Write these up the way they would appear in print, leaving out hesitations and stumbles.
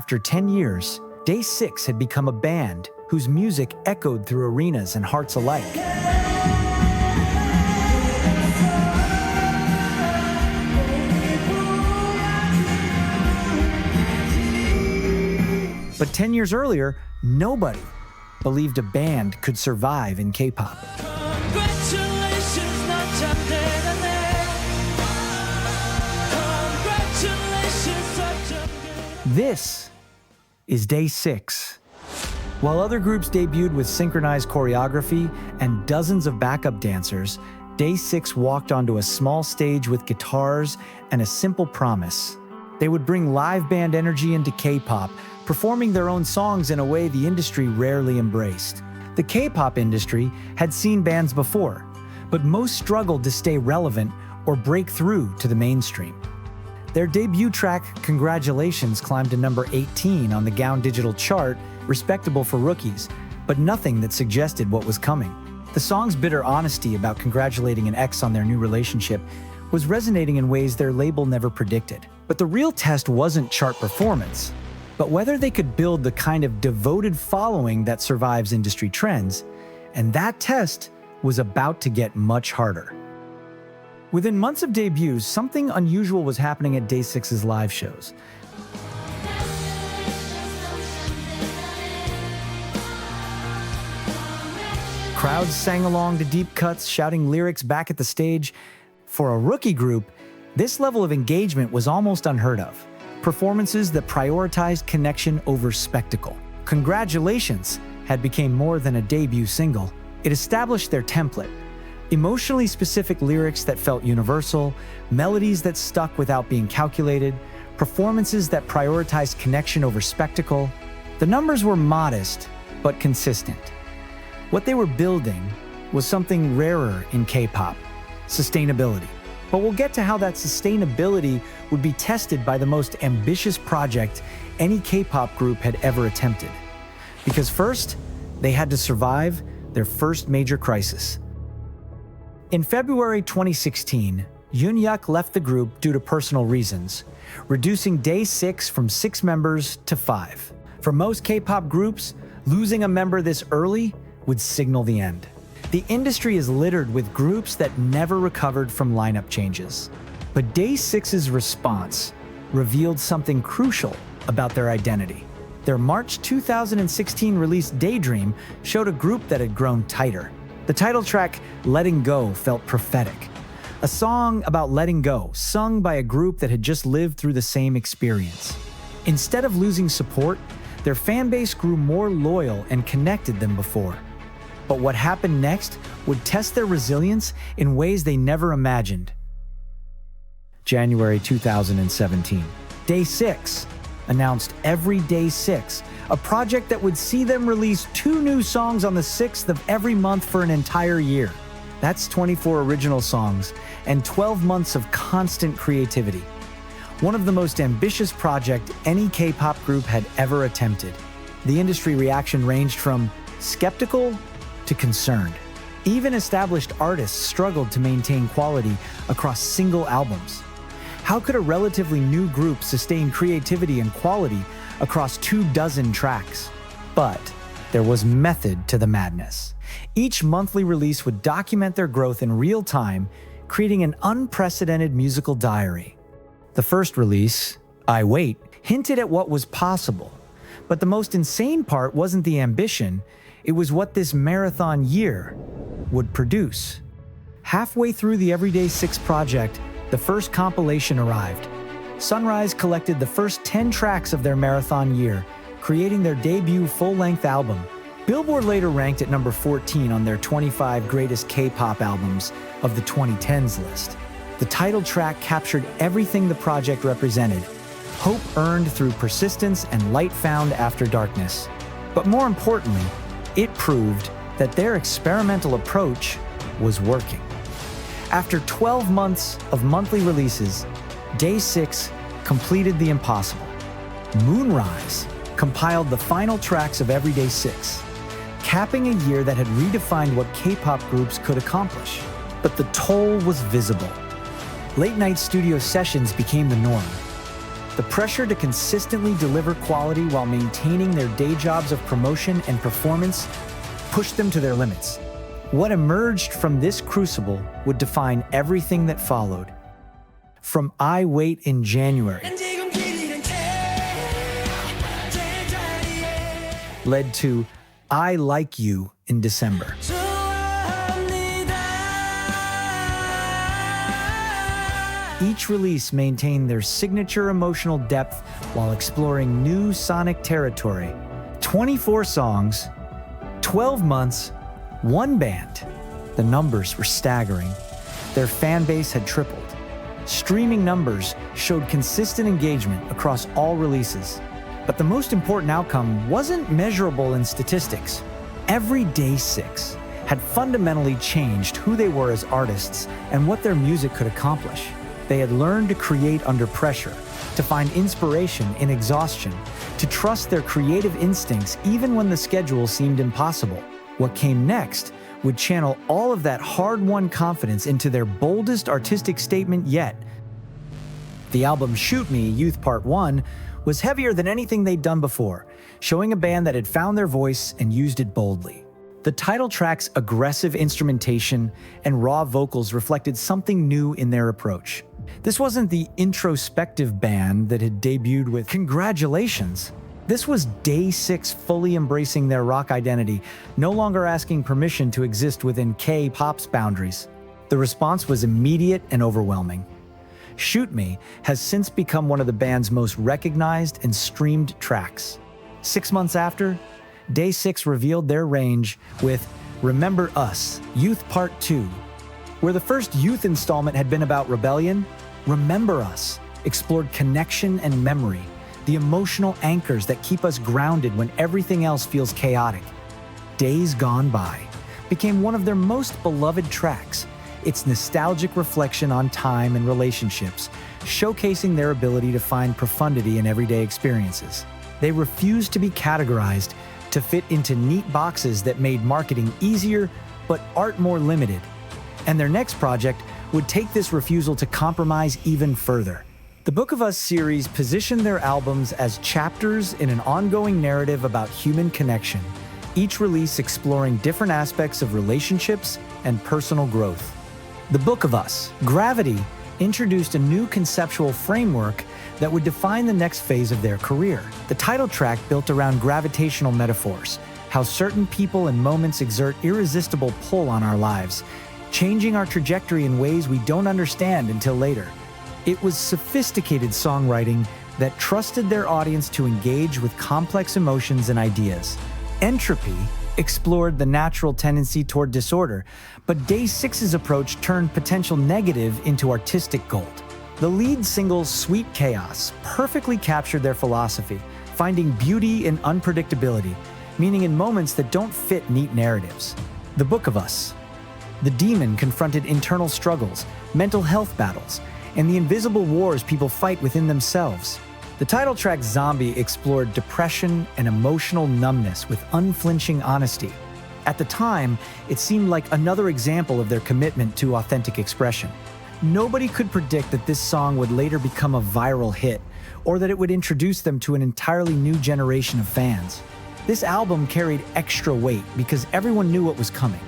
After 10 years, Day6 had become a band whose music echoed through arenas and hearts alike. But 10 years earlier, nobody believed a band could survive in K-pop. This is Day6. While other groups debuted with synchronized choreography and dozens of backup dancers, Day6 walked onto a small stage with guitars and a simple promise. They would bring live band energy into K-pop, performing their own songs in a way the industry rarely embraced. The K-pop industry had seen bands before, but most struggled to stay relevant or break through to the mainstream. Their debut track, Congratulations, climbed to number 18 on the Gaon Digital chart, respectable for rookies, but nothing that suggested what was coming. The song's bitter honesty about congratulating an ex on their new relationship was resonating in ways their label never predicted. But the real test wasn't chart performance, but whether they could build the kind of devoted following that survives industry trends, and that test was about to get much harder. Within months of debuts, something unusual was happening at Day6's live shows. Crowds sang along to deep cuts, shouting lyrics back at the stage. For a rookie group, this level of engagement was almost unheard of. Performances that prioritized connection over spectacle. Congratulations had become more than a debut single. It established their template. Emotionally specific lyrics that felt universal, melodies that stuck without being calculated, performances that prioritized connection over spectacle. The numbers were modest, but consistent. What they were building was something rarer in K-pop: sustainability. But we'll get to how that sustainability would be tested by the most ambitious project any K-pop group had ever attempted. Because first, they had to survive their first major crisis. In February 2016, Yoon left the group due to personal reasons, reducing Day6 from 6 members to 5. For most K-pop groups, losing a member this early would signal the end. The industry is littered with groups that never recovered from lineup changes. But Day6's response revealed something crucial about their identity. Their March 2016 release, Daydream, showed a group that had grown tighter. The title track, Letting Go, felt prophetic. A song about letting go, sung by a group that had just lived through the same experience. Instead of losing support, their fan base grew more loyal and connected than before. But what happened next would test their resilience in ways they never imagined. January 2017, Day6 announced Every Day 6, a project that would see them release 2 new songs on the 6th of every month for an entire year. That's 24 original songs and 12 months of constant creativity. One of the most ambitious projects any K-pop group had ever attempted. The industry reaction ranged from skeptical to concerned. Even established artists struggled to maintain quality across single albums. How could a relatively new group sustain creativity and quality across 24 tracks? But there was method to the madness. Each monthly release would document their growth in real time, creating an unprecedented musical diary. The first release, I Wait, hinted at what was possible. But the most insane part wasn't the ambition, it was what this marathon year would produce. Halfway through the Every Day 6 project, the first compilation arrived. Moonrise collected the first 10 tracks of their marathon year, creating their debut full-length album. Billboard later ranked at number 14 on their 25 greatest K-pop albums of the 2010s list. The title track captured everything the project represented: hope earned through persistence and light found after darkness. But more importantly, it proved that their experimental approach was working. After 12 months of monthly releases, Day6 completed the impossible. Moonrise compiled the final tracks of Every Day 6, capping a year that had redefined what K-pop groups could accomplish. But the toll was visible. Late-night studio sessions became the norm. The pressure to consistently deliver quality while maintaining their day jobs of promotion and performance pushed them to their limits. What emerged from this crucible would define everything that followed. From I Wait in January led to I Like You in December. Each release maintained their signature emotional depth while exploring new sonic territory. 24 songs, 12 months, one band. The numbers were staggering. Their fan base had tripled. Streaming numbers showed consistent engagement across all releases. But the most important outcome wasn't measurable in statistics. Every Day6 had fundamentally changed who they were as artists and what their music could accomplish. They had learned to create under pressure, to find inspiration in exhaustion, to trust their creative instincts even when the schedule seemed impossible. What came next would channel all of that hard-won confidence into their boldest artistic statement yet. The album Shoot Me, Youth Part 1, was heavier than anything they'd done before, showing a band that had found their voice and used it boldly. The title track's aggressive instrumentation and raw vocals reflected something new in their approach. This wasn't the introspective band that had debuted with Congratulations. This was Day6 fully embracing their rock identity, no longer asking permission to exist within K-pop's boundaries. The response was immediate and overwhelming. Shoot Me has since become one of the band's most recognized and streamed tracks. 6 months after, Day6 revealed their range with Remember Us, Youth Part 2. Where the first Youth installment had been about rebellion, Remember Us explored connection and memory, the emotional anchors that keep us grounded when everything else feels chaotic. Days Gone By became one of their most beloved tracks, its nostalgic reflection on time and relationships, showcasing their ability to find profundity in everyday experiences. They refused to be categorized, to fit into neat boxes that made marketing easier, but art more limited. And their next project would take this refusal to compromise even further. The Book of Us series positioned their albums as chapters in an ongoing narrative about human connection, each release exploring different aspects of relationships and personal growth. The Book of Us, Gravity, introduced a new conceptual framework that would define the next phase of their career. The title track built around gravitational metaphors, how certain people and moments exert irresistible pull on our lives, changing our trajectory in ways we don't understand until later. It was sophisticated songwriting that trusted their audience to engage with complex emotions and ideas. Entropy explored the natural tendency toward disorder, but Day6's approach turned potential negative into artistic gold. The lead single, Sweet Chaos, perfectly captured their philosophy, finding beauty in unpredictability, meaning in moments that don't fit neat narratives. The Book of Us. The Demon confronted internal struggles, mental health battles, and the invisible wars people fight within themselves. The title track Zombie explored depression and emotional numbness with unflinching honesty. At the time, it seemed like another example of their commitment to authentic expression. Nobody could predict that this song would later become a viral hit, or that it would introduce them to an entirely new generation of fans. This album carried extra weight because everyone knew what was coming.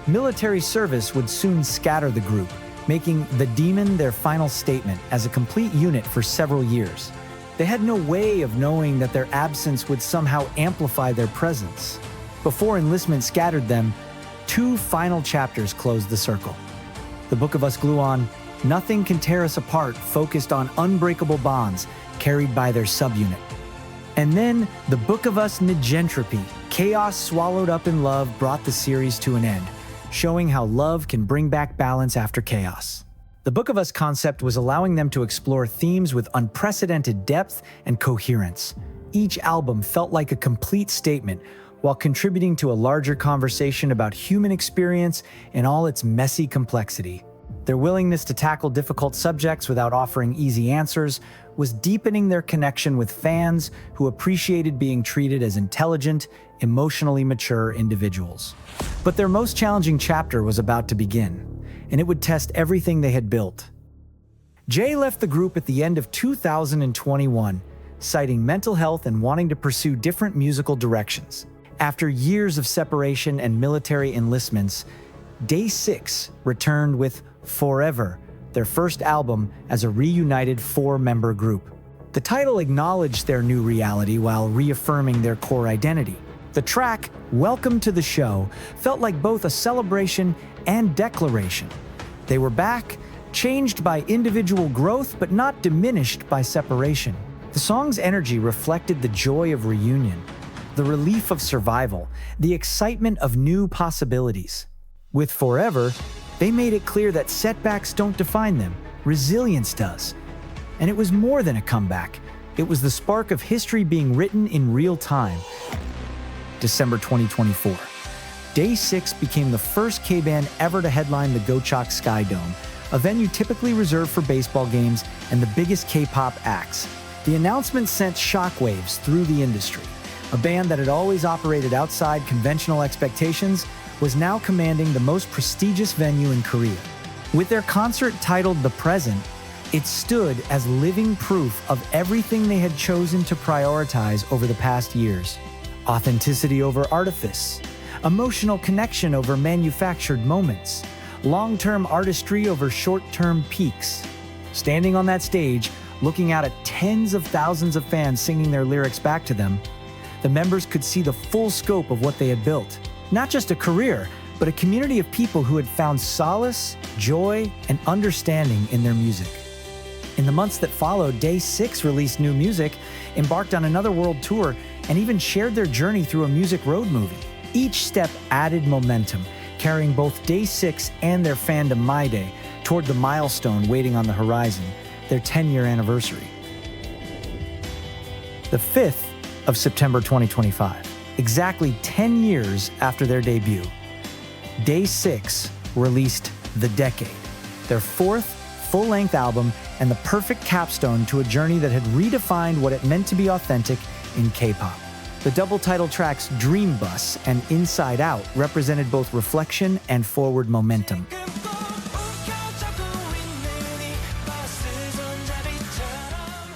Military service would soon scatter the group, making The Demon their final statement as a complete unit for several years. They had no way of knowing that their absence would somehow amplify their presence. Before enlistment scattered them, 2 final chapters closed the circle. The Book of Us Glue On, Nothing Can Tear Us Apart focused on unbreakable bonds carried by their subunit. And then The Book of Us Negentropy, Chaos Swallowed Up in Love, brought the series to an end, showing how love can bring back balance after chaos. The Book of Us concept was allowing them to explore themes with unprecedented depth and coherence. Each album felt like a complete statement, while contributing to a larger conversation about human experience in all its messy complexity. Their willingness to tackle difficult subjects without offering easy answers was deepening their connection with fans who appreciated being treated as intelligent, emotionally mature individuals. But their most challenging chapter was about to begin, and it would test everything they had built. Jay left the group at the end of 2021, citing mental health and wanting to pursue different musical directions. After years of separation and military enlistments, Day6 returned with Forever, their first album as a reunited four-member group. The title acknowledged their new reality while reaffirming their core identity. The track, Welcome to the Show, felt like both a celebration and declaration. They were back, changed by individual growth but not diminished by separation. The song's energy reflected the joy of reunion, the relief of survival, the excitement of new possibilities. With Forever, they made it clear that setbacks don't define them, resilience does. And it was more than a comeback. It was the spark of history being written in real time. December 2024. Day6 became the first K-band ever to headline the Gochok Sky Dome, a venue typically reserved for baseball games and the biggest K-pop acts. The announcement sent shockwaves through the industry. A band that had always operated outside conventional expectations was now commanding the most prestigious venue in Korea. With their concert titled The Present, it stood as living proof of everything they had chosen to prioritize over the past years. Authenticity over artifice, emotional connection over manufactured moments, long-term artistry over short-term peaks. Standing on that stage, looking out at tens of thousands of fans singing their lyrics back to them, the members could see the full scope of what they had built. Not just a career, but a community of people who had found solace, joy, and understanding in their music. In the months that followed, Day6 released new music, embarked on another world tour, and even shared their journey through a music road movie. Each step added momentum, carrying both Day6 and their fandom MyDay toward the milestone waiting on the horizon, their 10-year anniversary. The 5th of September 2025, exactly 10 years after their debut, Day6 released The Decade, their fourth full-length album and the perfect capstone to a journey that had redefined what it meant to be authentic in K-pop. The double-title tracks Dream Bus and Inside Out represented both reflection and forward momentum.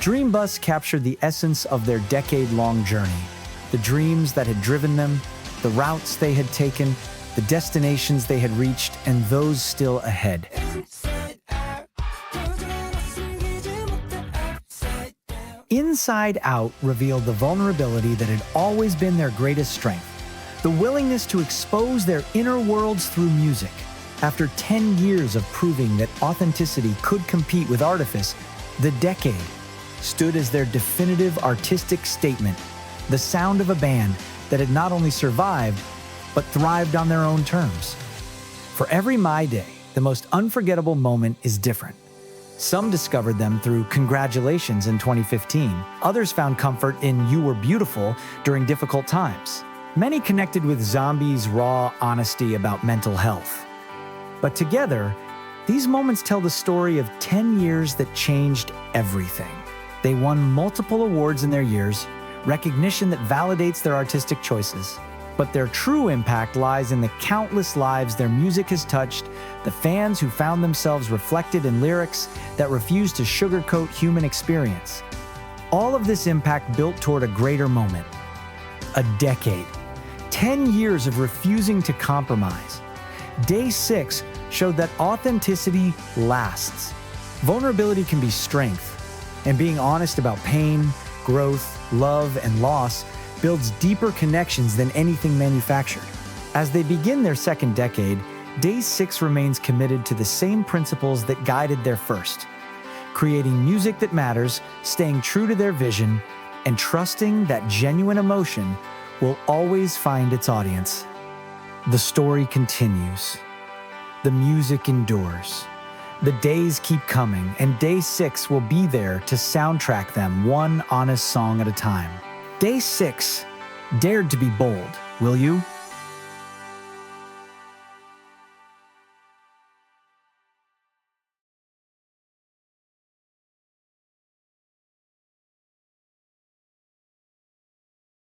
Dream Bus captured the essence of their decade-long journey, the dreams that had driven them, the routes they had taken, the destinations they had reached, and those still ahead. Inside Out revealed the vulnerability that had always been their greatest strength, the willingness to expose their inner worlds through music. After 10 years of proving that authenticity could compete with artifice, The Decade stood as their definitive artistic statement, the sound of a band that had not only survived, but thrived on their own terms. For every MyDay, the most unforgettable moment is different. Some discovered them through Congratulations in 2015. Others found comfort in You Were Beautiful during difficult times. Many connected with Zombie's raw honesty about mental health. But together, these moments tell the story of 10 years that changed everything. They won multiple awards in their years, recognition that validates their artistic choices. But their true impact lies in the countless lives their music has touched, the fans who found themselves reflected in lyrics that refuse to sugarcoat human experience. All of this impact built toward a greater moment. A decade. 10 years of refusing to compromise. Day6 showed that authenticity lasts. Vulnerability can be strength, and being honest about pain, growth, love, and loss builds deeper connections than anything manufactured. As they begin their second decade, Day6 remains committed to the same principles that guided their first, creating music that matters, staying true to their vision, and trusting that genuine emotion will always find its audience. The story continues. The music endures. The days keep coming, and Day6 will be there to soundtrack them one honest song at a time. Day6 dared to be bold, will you?